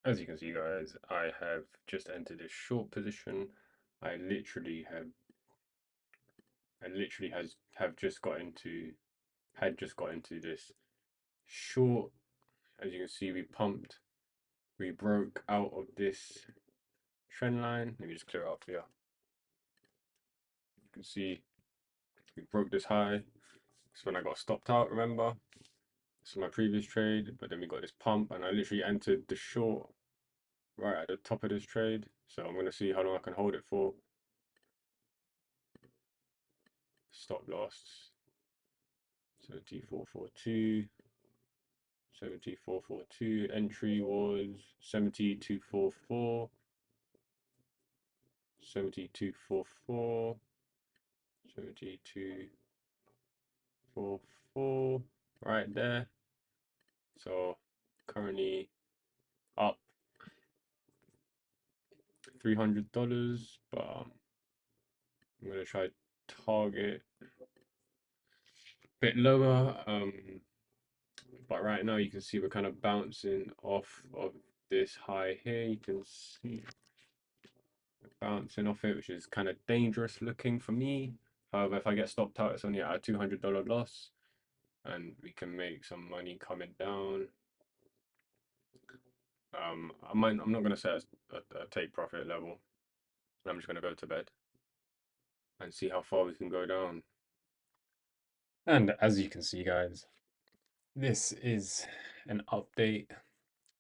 As you can see, guys, I have just entered a short position. I literally have, I literally has have just got into, had just got into this short. As you can see, we broke out of this trend line. Let me just clear it up here. You can see we broke this high. That's when I got stopped out. Remember, this is my previous trade, but then we got this pump, and I literally entered the short right at the top of this trade. So I'm gonna see how long I can hold it for. Stop loss 74.42, 74.42. Entry was 72.44, 72.44, 72.44, right there. So currently up $300, but I'm gonna try target a bit lower. But right now you can see we're kind of bouncing off of this high here. You can see bouncing off it, which is kind of dangerous looking for me. However, if I get stopped out, it's only at a $200 loss, and we can make some money coming down. I'm not gonna set a take profit level. I'm just gonna go to bed and see how far we can go down. And as you can see, guys, this is an update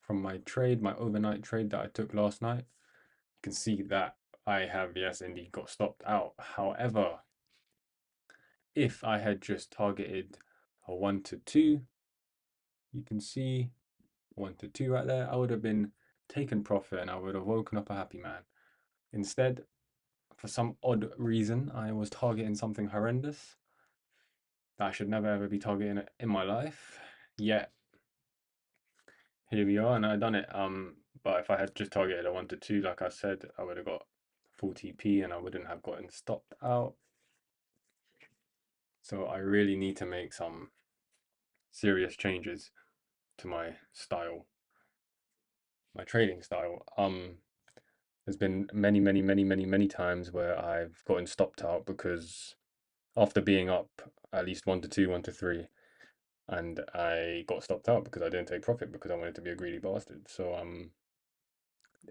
from my trade, my overnight trade that I took last night. You can see that I have, yes, indeed got stopped out. However, if I had just targeted a 1 to 2, you can see 1 to 2 right there, I would have been taken profit and I would have woken up a happy man. Instead, for some odd reason, I was targeting something horrendous that I should never ever be targeting it in my life. Yet here we are, and I done it. But if I had just targeted a 1 to 2, like I said, I would have got full TP and I wouldn't have gotten stopped out. So I really need to make some serious changes to my style, my trading style. There's been many times where I've gotten stopped out because after being up at least 1 to 2, 1 to 3, and I got stopped out because I didn't take profit because I wanted to be a greedy bastard. So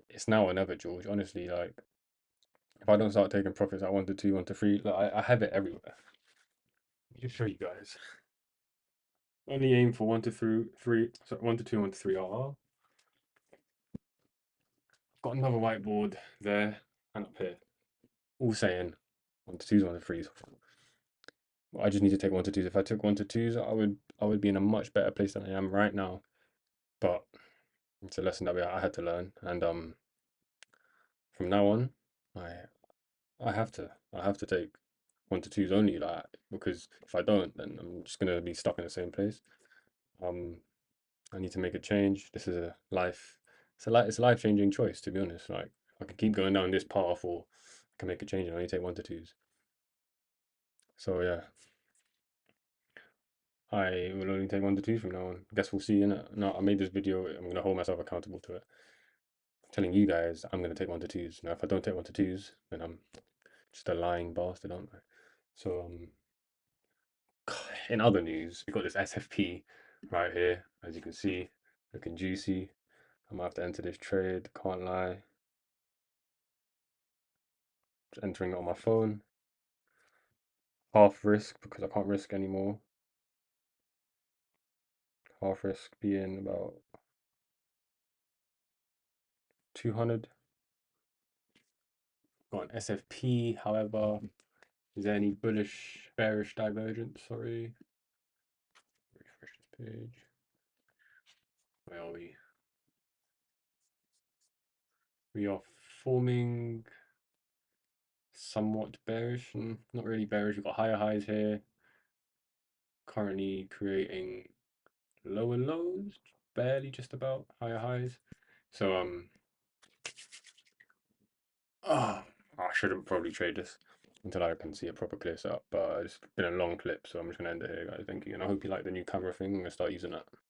it's now or never, George. Honestly, like if I don't start taking profits at 1 to 2, 1 to 3, like I have it everywhere. Let me just show you guys. Only aim for 1 to 3, so 1 to 2, 1 to 3 are. Got another whiteboard there and up here, all saying 1 to 2s, 1 to 3s. I just need to take 1 to 2s. If I took 1 to 2s, I would be in a much better place than I am right now. But it's a lesson that I had to learn, and from now on, I I have to take 1 to 2s only, like because if I don't, then I'm just gonna be stuck in the same place. Um, I need to make a change. This is a life. It's a life-changing choice, to be honest. Like I can keep going down this path, or I can make a change and only take 1 to 2s. So yeah, I will only take 1 to 2s from now on. Guess we'll see. Innit? No, I made this video. I'm gonna hold myself accountable to it. I'm telling you guys, I'm gonna take 1 to 2s. Now, if I don't take 1 to 2s, then I'm just a lying bastard, aren't I? So in other news, we got this SFP right here, as you can see, looking juicy. I might have to enter this trade. Can't lie. Just entering it on my phone. Half risk because I can't risk anymore. Half risk being about 200. Got an SFP, however, is there any bullish, bearish divergence? Sorry. Refresh this page. Where are we? We are forming somewhat bearish, and not really bearish. We've got higher highs here. Currently creating lower lows, barely just about higher highs. So I shouldn't probably trade this until I can see a proper clear setup. But it's been a long clip, so I'm just gonna end it here, guys. Thank you, and I hope you like the new camera thing. I'm gonna start using that.